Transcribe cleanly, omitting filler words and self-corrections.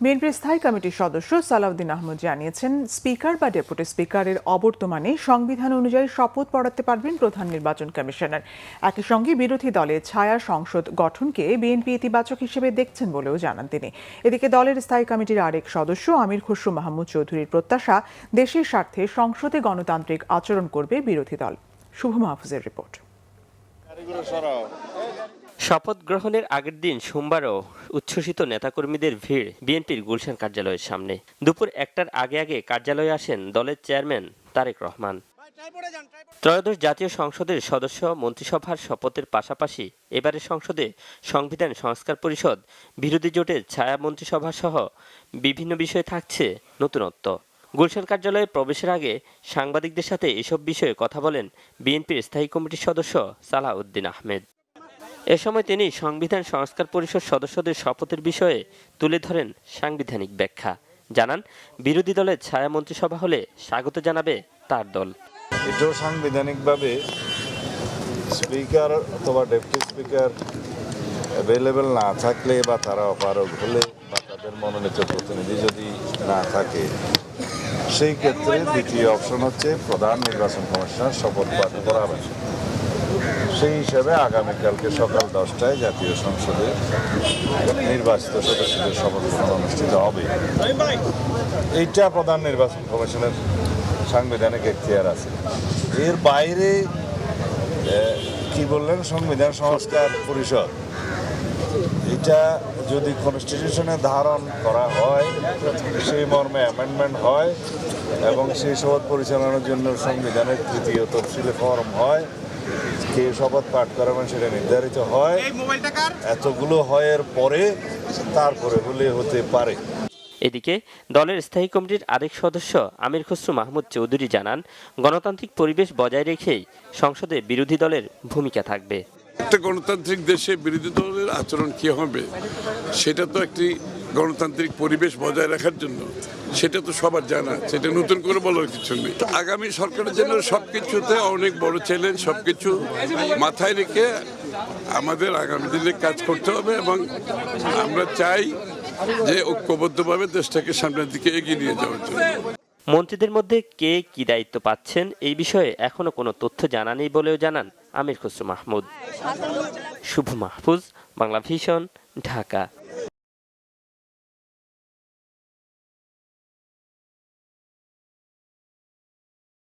বিএনপির স্থায়ী কমিটির সদস্য সালাউদ্দিন আহমদ জানিয়েছেন, স্পিকার বা ডেপুটি স্পিকারের অবর্তমানে সংবিধান অনুযায়ী শপথ পড়াতে পারবেন প্রধান নির্বাচন কমিশনার। একই সঙ্গে বিরোধী দলের ছায়া সংসদ গঠনকে বিএনপি ইতিবাচক হিসেবে দেখছেন বলেও জানান তিনি। এদিকে দলের স্থায়ী কমিটির আরেক সদস্য আমির খসরু মাহমুদ চৌধুরীর প্রত্যাশা, দেশের স্বার্থে সংসদে গণতান্ত্রিক আচরণ করবে বিরোধী দল। শুভ মাহফুজের রিপোর্ট। শপথ গ্রহণের আগের দিন সোমবারও উচ্ছ্বসিত নেতাকর্মীদের ভিড় বিএনপির গুলশান কার্যালয়ের সামনে। দুপুর 1টার আগে কার্যালয়ে আসেন দলের চেয়ারম্যান তারেক রহমান। ত্রয়োদশ জাতীয় সংসদের সদস্য মন্ত্রিসভার শপথের পাশাপাশি এবারের সংসদে সংবিধান সংস্কার পরিষদ, বিরোধী জোটের ছায়া মন্ত্রিসভা সহ বিভিন্ন বিষয়ে থাকছে নতুনত্ব। গুলশান কার্যালয়ে প্রবেশের আগে সাংবাদিকদের সাথে এসব বিষয়ে কথা বলেন বিএনপির স্থায়ী কমিটির সদস্য সালাউদ্দিন আহমেদ। এ সময় তিনি সংবিধান সংস্কার পরিষদ সদস্যদের শপথের বিষয়ে তুলে ধরেন সাংবিধানিক ব্যাখ্যা। জানান, বিরোধী দলের ছায়া মন্ত্রিসভা হলে স্বাগত জানাবে তার দল। এটাও সাংবিধানিকভাবে স্পিকার অথবা ডেপুটি স্পিকার অ্যাভেলেবেল না থাকলে বা তারা অপারগ হলে বা তাদের মনোনীত প্রতিনিধি যদি না থাকে, সেই ক্ষেত্রে দ্বিতীয় অপশন হচ্ছে প্রধান নির্বাচন কমিশনার শপথ পাঠ করাবেন। সেই হিসাবে আগামীকালকে সকাল 10টায় জাতীয় সংসদে নির্বাচিত সদস্যদের শপথ গ্রহণ অনুষ্ঠিত হবে। এইটা প্রধান নির্বাচন কমিশনের সাংবিধানিক এখতিয়ার আছে। এর বাইরে কি বললেন, সংবিধান সংস্কার পরিষদ, এটা যদি কনস্টিটিউশনে ধারণ করা হয়, সেই মর্মে অ্যামেন্ডমেন্ট হয় এবং সেই শপথ পরিচালনার জন্য সংবিধানের তৃতীয় তফসিলে ফরম হয়, কে শপথ পাঠ করাবেন সেটা নির্ধারিত হয়। এতগুলো হয়ের পরে তারপরে হলে হতে পারে। এদিকে দলের স্থায়ী কমিটির আরেক সদস্য আমির খসরু মাহমুদ চৌধুরী জানান, গণতান্ত্রিক পরিবেশ বজায় রেখেই সংসদে বিরোধী দলের ভূমিকা থাকবে। একটা গণতান্ত্রিক দেশে বিরোধী দলের আচরণ কি হবে, সেটা তো একটি গণতান্ত্রিক পরিবেশ বজায় রাখার জন্য সেটা তো সবার জানা, সেটা নতুন করে বলার কিছু নেই। আগামী সরকারের জন্য সবকিছুতে অনেক বড় চ্যালেঞ্জ, সবকিছু মাথায় রেখে আমাদের আগামী দিনে কাজ করতে হবে এবং আমরা চাই যে ঐক্যবদ্ধভাবে দেশটাকে সামনের দিকে এগিয়ে নিয়ে যাওয়ার জন্য। মন্ত্রীদের মধ্যে কে কি দায়িত্ব পাচ্ছেন এই বিষয়ে এখনো কোনো তথ্য জানা নেই বলেও জানান আমির খসরু মাহমুদ। শুভ মাহফুজ, বাংলা ভিশন, ঢাকা।